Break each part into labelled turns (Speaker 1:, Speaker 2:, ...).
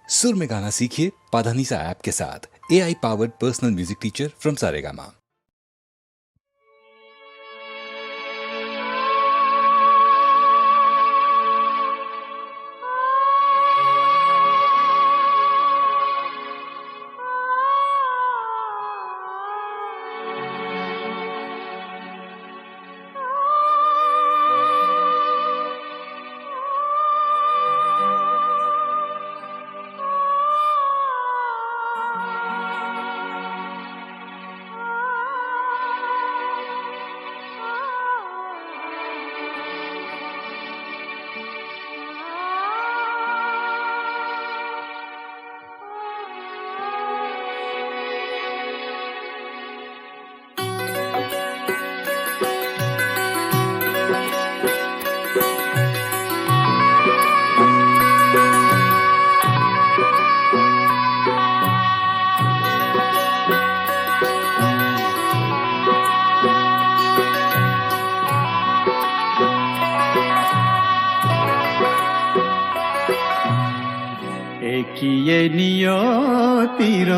Speaker 1: सुर में गाना सीखिए पाधानीसा ऐप के साथ। AI powered personal music teacher from Saregama.
Speaker 2: একিয়ে নিয়তির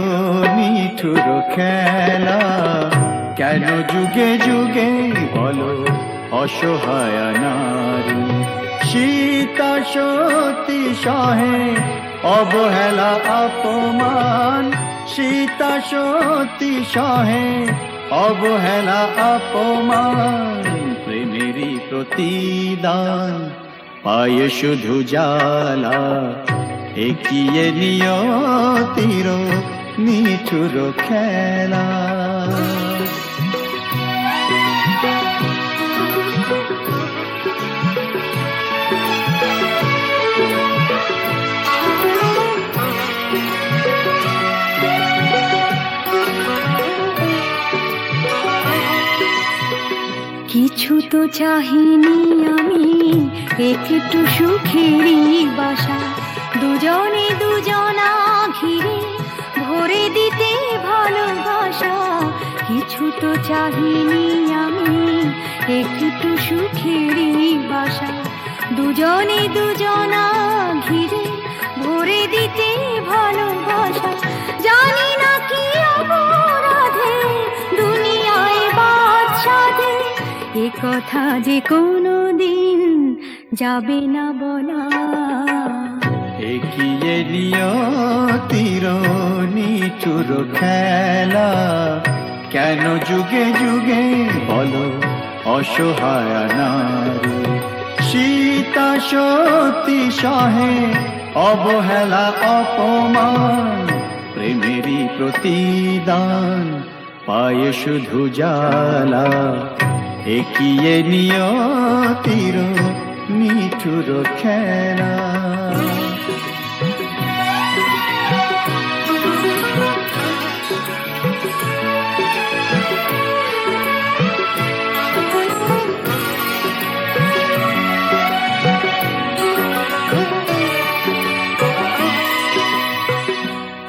Speaker 2: নিঠুর খেলা, কেন যুগে যুগে বলো অসহায় নারী। সীতা সতী সহে অবহেলা অপমান, সীতা সতী সহে অবহেলা অপমান। প্রেমেরই প্রতিদান পায় শুধু জ্বালা, একিয়ে নিয়তির নিঠুর খেলা।
Speaker 3: কিছু তো চাহিনি আমি, একটু সুখেরই বাসা, দুজনে দুজনা ঘিরে ভরে দিতে ভালোবাসা। কিছু তো চাহিনি আমি, একটু সুখেরই বাসা, দুজনে দুজনা ঘিরে ভরে দিতে ভালোবাসা। জানি না কি অপরাধে দুনিয়ায় বাদশাদে, এ কথা যে কোনো দিন যাবে না বলা।
Speaker 2: একিয়ে নিয়তির নিঠুর খেলা, কেন যুগে যুগে বলো অসহায় নারী। সীতা সতী সহে অবহেলা অপমান, প্রেমেরই প্রতিদান পায় শুধু জ্বালা। একিয়ে নিয়তির নিঠুর খেলা।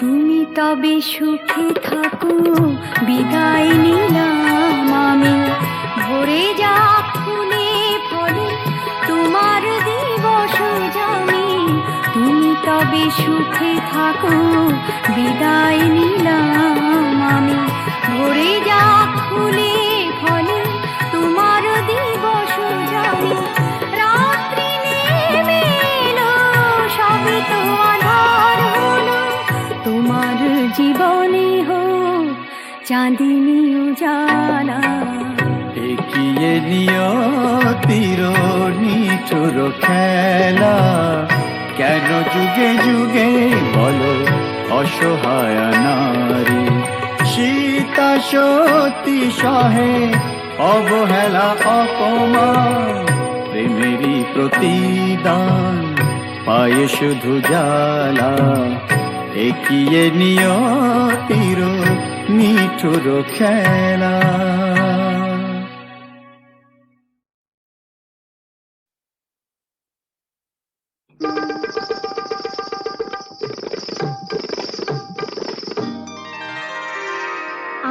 Speaker 3: তুমি তবে সুখে থাকো, বিদায় নিলাম আমি। ভরে যাক ফুলে ফলে তোমার দিবস জানি। তুমি তবে সুখে থাকো, বিদায় নিলাম আমি। ভরে যাক ফুলে ফলে তোমার দিবস জানি। রাত্রি নেমে এলো, সবে তো আধার হলো, তোমার জীবনে হোক চাঁদিনী উজালা।
Speaker 2: একিয়ে নিয়তির নিঠুর খেলা, কেন যুগে যুগে বলো অসহায় নারী। সীতা সতী সহে অবহেলা অপমান, প্রেমেরই প্রতিদান পায় শুধু জ্বালা। একিয়ে নিয়তির নিঠুর খেলা।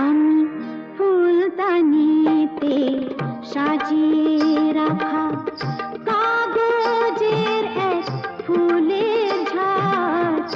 Speaker 3: আমি ফুলদানিতে সাজিয়ে রাখা কাগজের এক ফুলের ঝাঁক,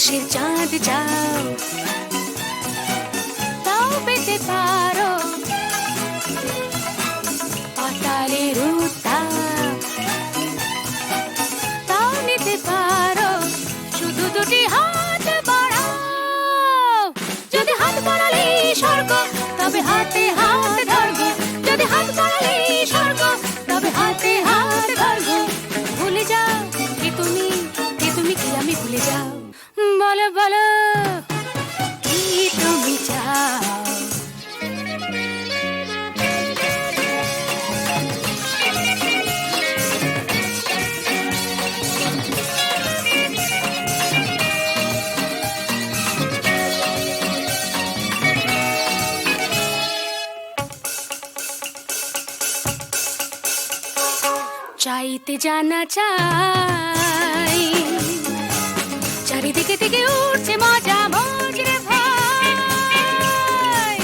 Speaker 3: আকাশের চাঁদ চাও, তাও পেতে পারো পাতালের উত্তাপ, তাও নিতে পারো শুধু দুটি হাত বাড়াও। যদি হাত বাড়ালে স্বর্গ, তবে হাতে হাত ধরবো। যদি হাত বাড়ালে স্বর্গ, তবে হাতে হাত ধরবো। ভুলে যাও কে তুমি, কে তুমি কি আমি ভুলে যাও। বলো বলো কি তুমি চাও। চাইতে জানা চাই, চারিদিকে থেকে উঠছে মজা মজরে ভাই।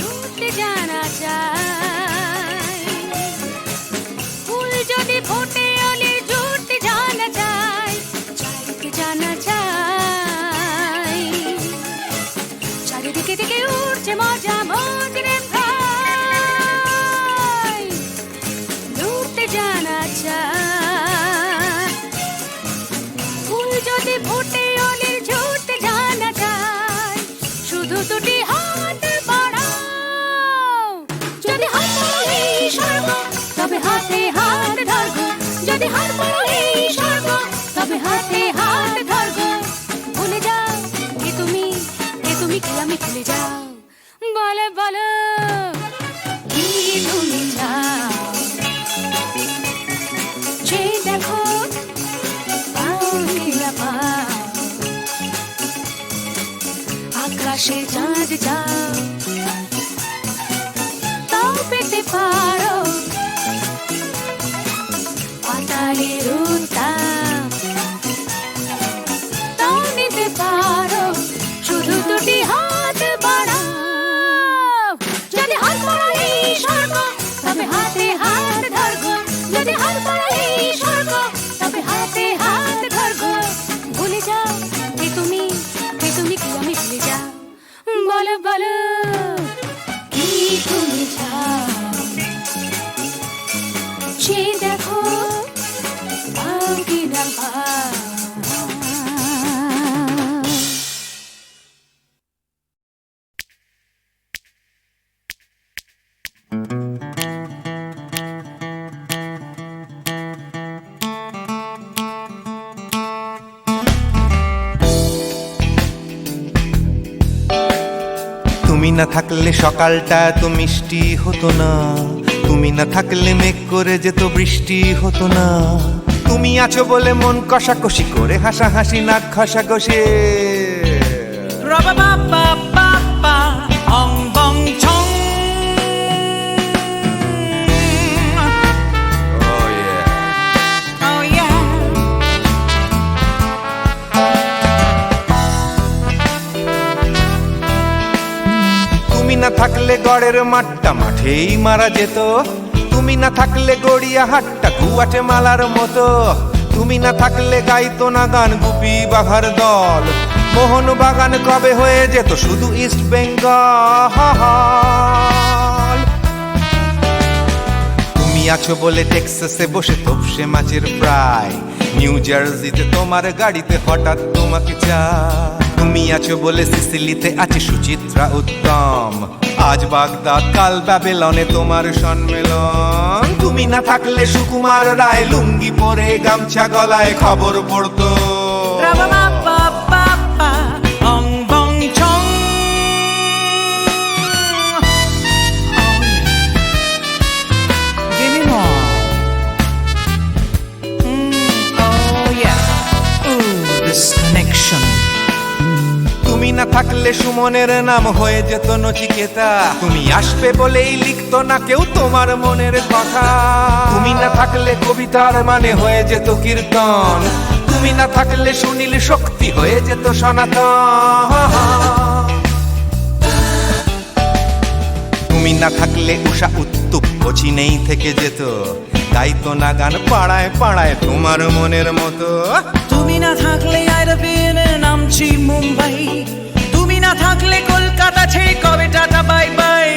Speaker 3: উঠতে জানা চাই, ফুল যদি ফোটে অলি জুটতে জানা চাই। চাইতে জানা চাই, চারিদিকে থেকে উঠছে মজা মজরে ভাই। উঠতে জানা চাই, ফুল যদি ফোটে অলির ঝুটতে জানা চাই। শুধু দুটি হাত বাড়াও। যদি হাত বাড়ালে স্বর্গ, তবে হাতে হাত ধরবো। যদি হাত বাড়ালে স্বর্গ, তবে হাতে হাত ধরবো। ভুলে যাও কে তুমি, কে তুমি কি আমি ভুলে যাও। বলো বলো কি তুমি চাও। যে দেখো পাও কি না পাও, আকাশে চাঁদ যাও, তাও পেতে পারো পাতালের উত্তাপ, তাও নিতে পারো শুধু দুটি হাত বাড়াও। যদি হাত বাড়ালে স্বর্গ, তবে হাতে হাত ধরবো। যদি হাত বাড়ালে স্বর্গ, তবে হাতে হাত ধরবো। ভুলে যাও কে তুমি, কে তুমি কি আমি ভুলে যাও। বলো বলো কি তুমি চাও। যে দেখো পাও কি না পাও।
Speaker 4: তুমি না থাকলে সকালটা এত মিষ্টি হতো না, তুমি না থাকলে মেঘ করে যেত বৃষ্টি হতো না। তুমি আছো বলে মন কষাকষি করে হাসাহাসি নাক ঘষাঘষি। তুমি না থাকলে গড়ের মাঠটা মাঠেই মারা যেত, তুমি না থাকলে গড়িয়া হাটটা গুয়াটে মালার মতো। তুমি না থাকলে গাইতো না গান গুপি বাঘার দল, মোহন বাগান কবে হয়ে যেত শুধু ইস্ট বেঙ্গল। তুমি আছো বলে টেক্সাসে বসে তোপসে মাছের ফ্রাই, নিউ জার্সিতে তোমার গাড়িতে হঠাৎ তোমাকে চাই। তুমি আছো বলে সিসিলিতে আছে সুচিত্রা উত্তম, আজ বাগদাদ কাল ব্যাবিলনে তোমার সম্মেলন। তুমি না থাকলে সুকুমার রায় লুঙ্গি পরে গামছা গলায় খবর পড়তো। তুমি না থাকলে সুমনের নাম হয়ে যেত নচিকেতা, তুমি আসবে বলেই লিখতো না কেউ তোমার মনের কথা। তুমি না থাকলে কবিতার মানে হয়ে যেত কীর্তন, তুমি না থাকলে সুনীল শক্তি হয়ে যেত সনাতন। তুমি না থাকলে উষা উত্তুপ কোচিনেই থেকে যেত, গাইতো না গান পাড়ায় পাড়ায় তোমার মনের মতো।
Speaker 5: তুমি না থাকলে আইরবিনে নামছি মুম্বাই, তুমি না থাকলে কলকাতা ছেড়ে কবে টাটা বাই বাই।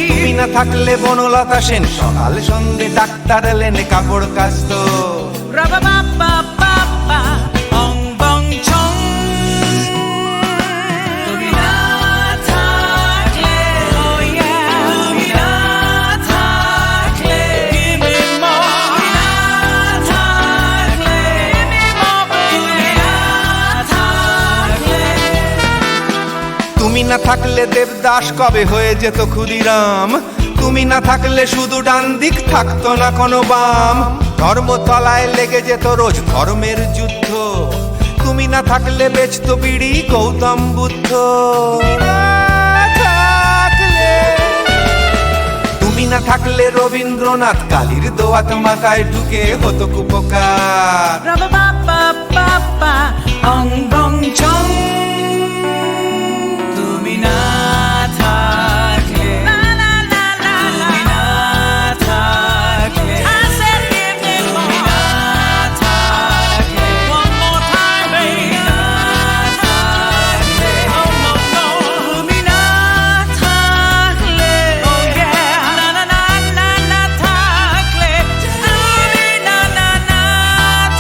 Speaker 4: তুমি না থাকলে বনলতা সেন সকাল সন্ধে ডাক্তার লেনে কাপড় কাচতো।
Speaker 5: রাবা বাবা বাবা অং বং ছং। তুমি না থাকলে oh yeah, তুমি না থাকলে give me more, তুমি না থাকলে give me more, তুমি না থাকলে।
Speaker 4: তুমি না থাকলে দেবদাস কবে হয়ে যেত ক্ষুদিরাম, তুমি না থাকলে শুধু ডান দিক থাকতো না কোনো বাম। ধর্মতলায় লেগে যেত রোজ ধর্মের যুদ্ধ, তুমি না থাকলে বেচতো বিড়ি গৌতম বুদ্ধ। তুমি না থাকলে রবীন্দ্রনাথ কালীর দোয়াত মাথায় ঢুকে হতো কুপকার।
Speaker 5: রাবা বাবা বাবা অং বং ছং। তুমি না থাকলে তুমি না থাকলে তুমি না থাকলে one more time baby, না থাকলে oh no no, তুমি না থাকলে oh yeah, না না না না না থাকলে, তুমি না না না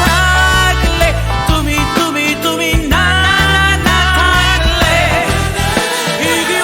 Speaker 5: থাকলে, তুমি তুমি তুমি না না না থাকলে, if you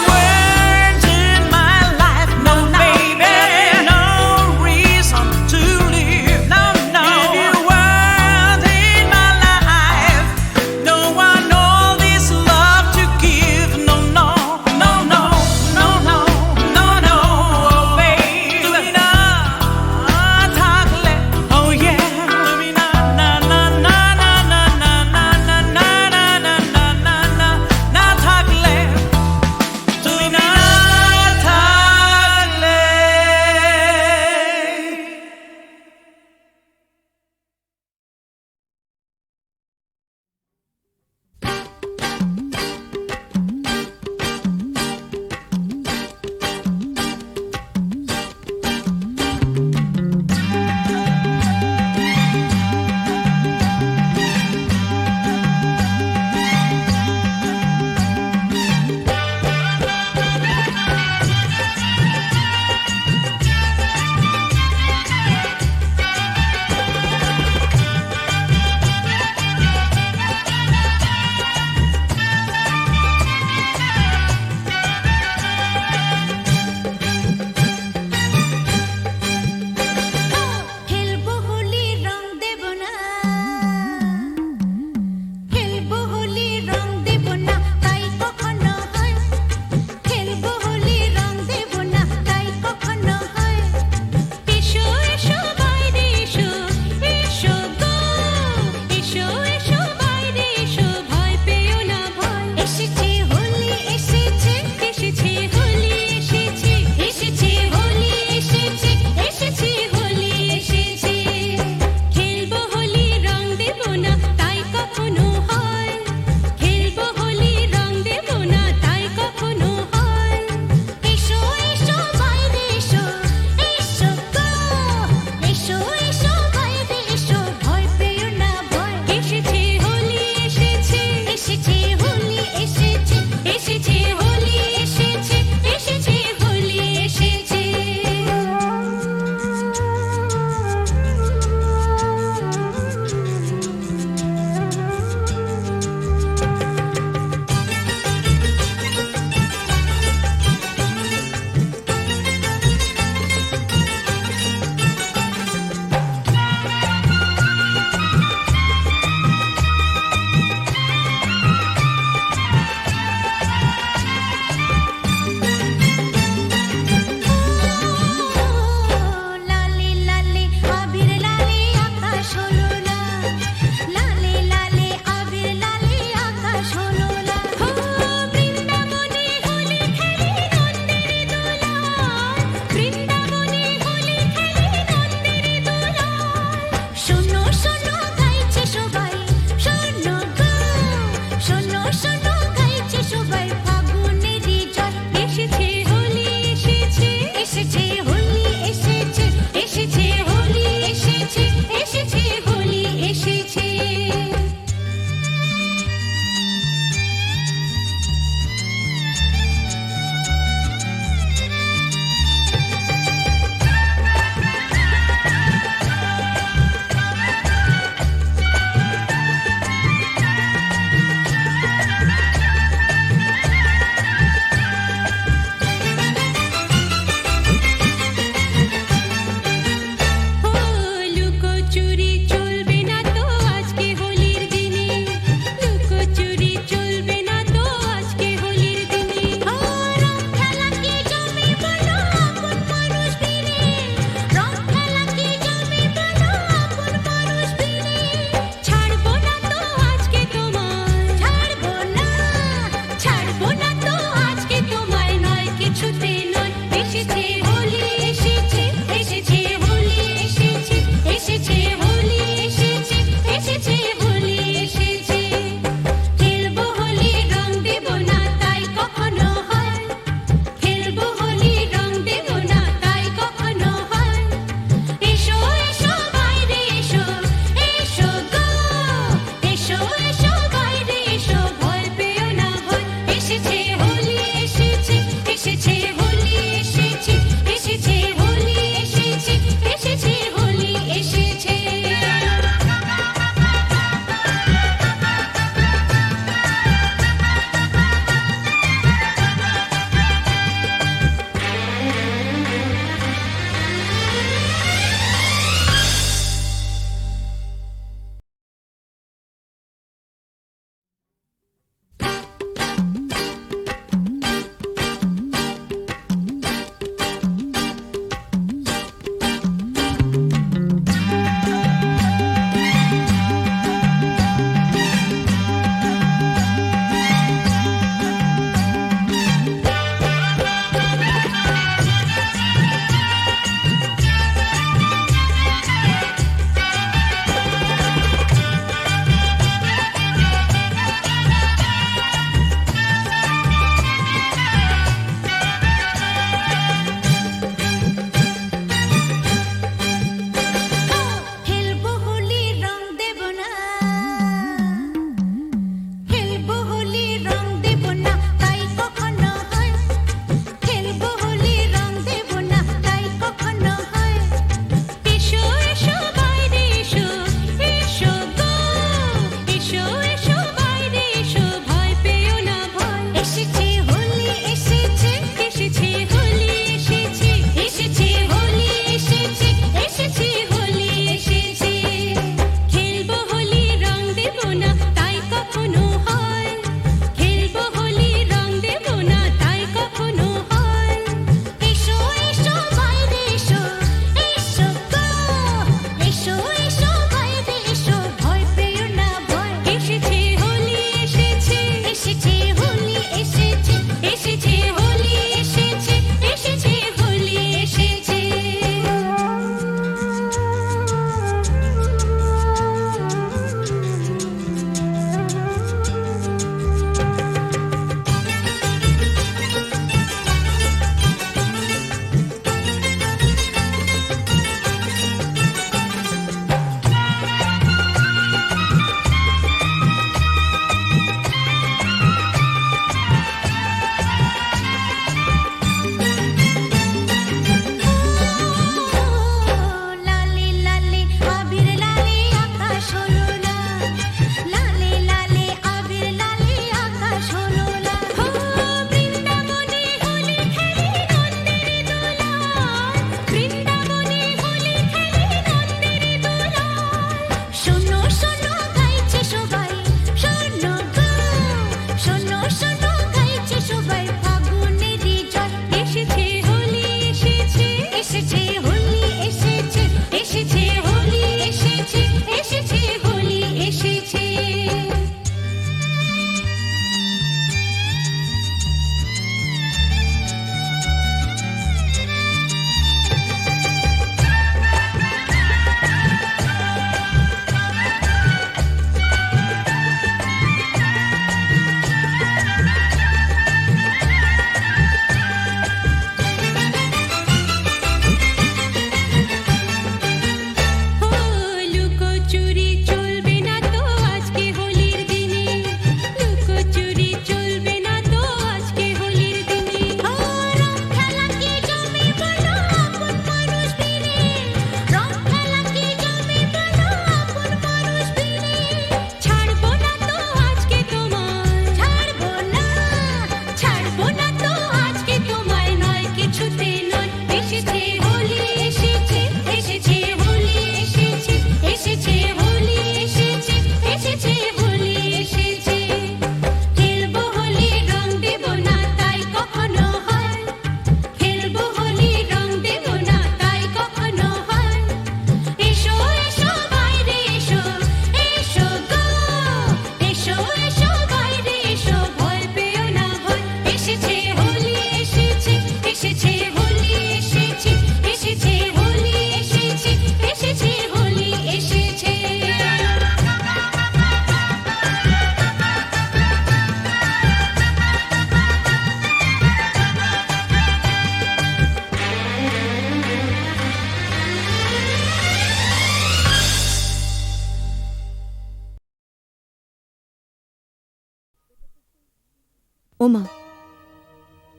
Speaker 6: ওমা,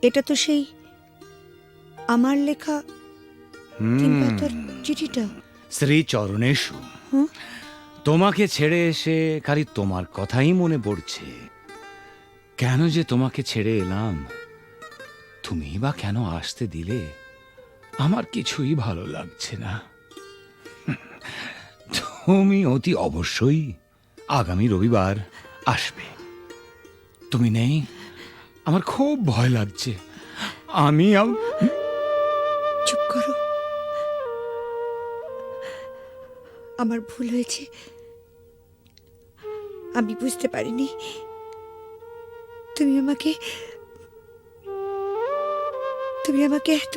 Speaker 6: এটা তো সেই আমার লেখা 3 পাতার চিঠিটা।
Speaker 7: শ্রী চরণেশু,
Speaker 6: হুম?
Speaker 7: তোমাকে ছেড়ে এসে খালি তোমার কথাই মনে পড়ছে। কেন যে তোমাকে ছেড়ে এলাম, তুমি বা কেন আসতে দিলে, আমার কিছুই ভালো লাগছে না। তুমি অতি অবশ্যই আগামী রবিবার আসবে। তুমি নেই, আমার খুব ভয় লাগছে। আমি
Speaker 6: চুপ করো, আমার ভুল হয়েছে। আমি বুঝতে পারিনি তুমি আমাকে এত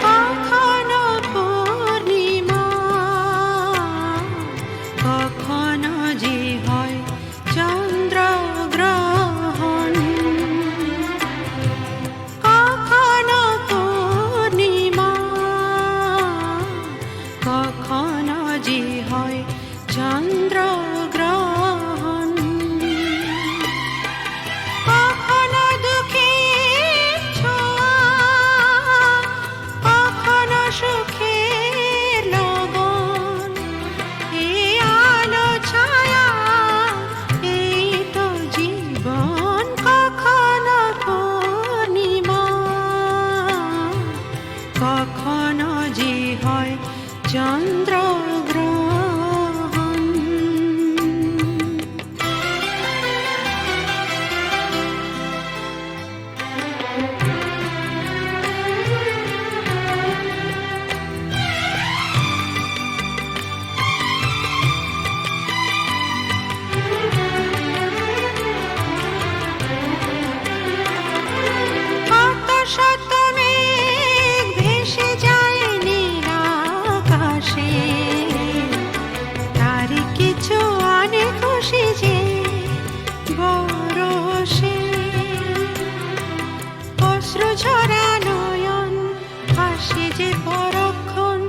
Speaker 3: কখনো পূর্ণিমা, কখনো যে হয় চন্দ্রগ্রহণ। কখনো পূর্ণিমা, কখনো যে হয় চন্দ্রগ্রহণ। কখনো দুঃখের ছোঁয়া, কখনো সুখের লগন। এই আলো ছায়া, এই তো জীবন। কখনো পূর্ণিমা, কখনো যে হয় চন্দ্রগ্রহণ। কত শত মেঘ ভেসে যায় নীল আকাশে, তারই কিছু আনে খুশি যে বরষে। অশ্রু ঝরা নয়ন হাসে যে পরক্ষণ,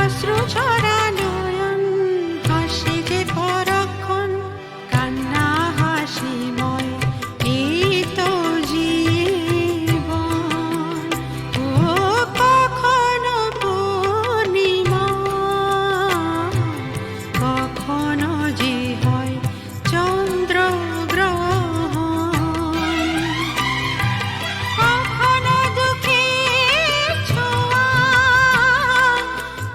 Speaker 3: অশ্রু ঝরা নয়ন হাসে যে পরক্ষণ। কান্না হাসিময়, এই তো জীবন। ও কখনো পূর্ণিমা, কখনো যে হয় চন্দ্রগ্রহণ। কখনো দুঃখের ছোঁয়া,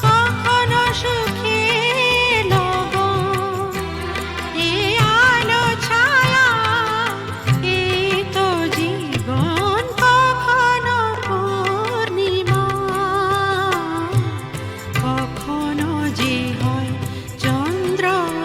Speaker 3: কখনো সুখের লগন। এই আলো ছায়া, এই তো জীবন। কখনো পূর্ণিমা, কখনো যে হয় চন্দ্রগ্রহণ।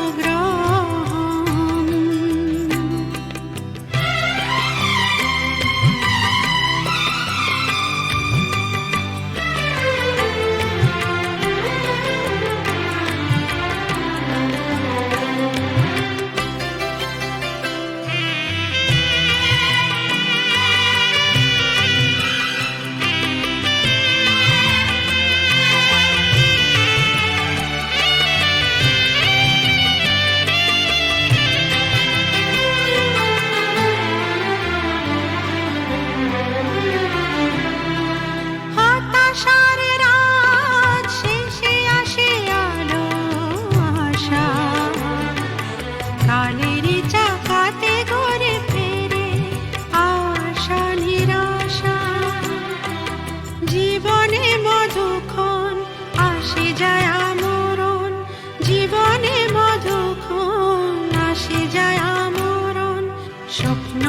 Speaker 3: হতাশার রাত শেষে আসে আলো আশা, কালেরই চাকাতে ঘুরে ফেরে আশা নিরাশা। জীবনে মধুক্ষণ আসে যায় আমরণ, জীবনে মধুক্ষণ আসে যায় আমরণ। স্বপ্ন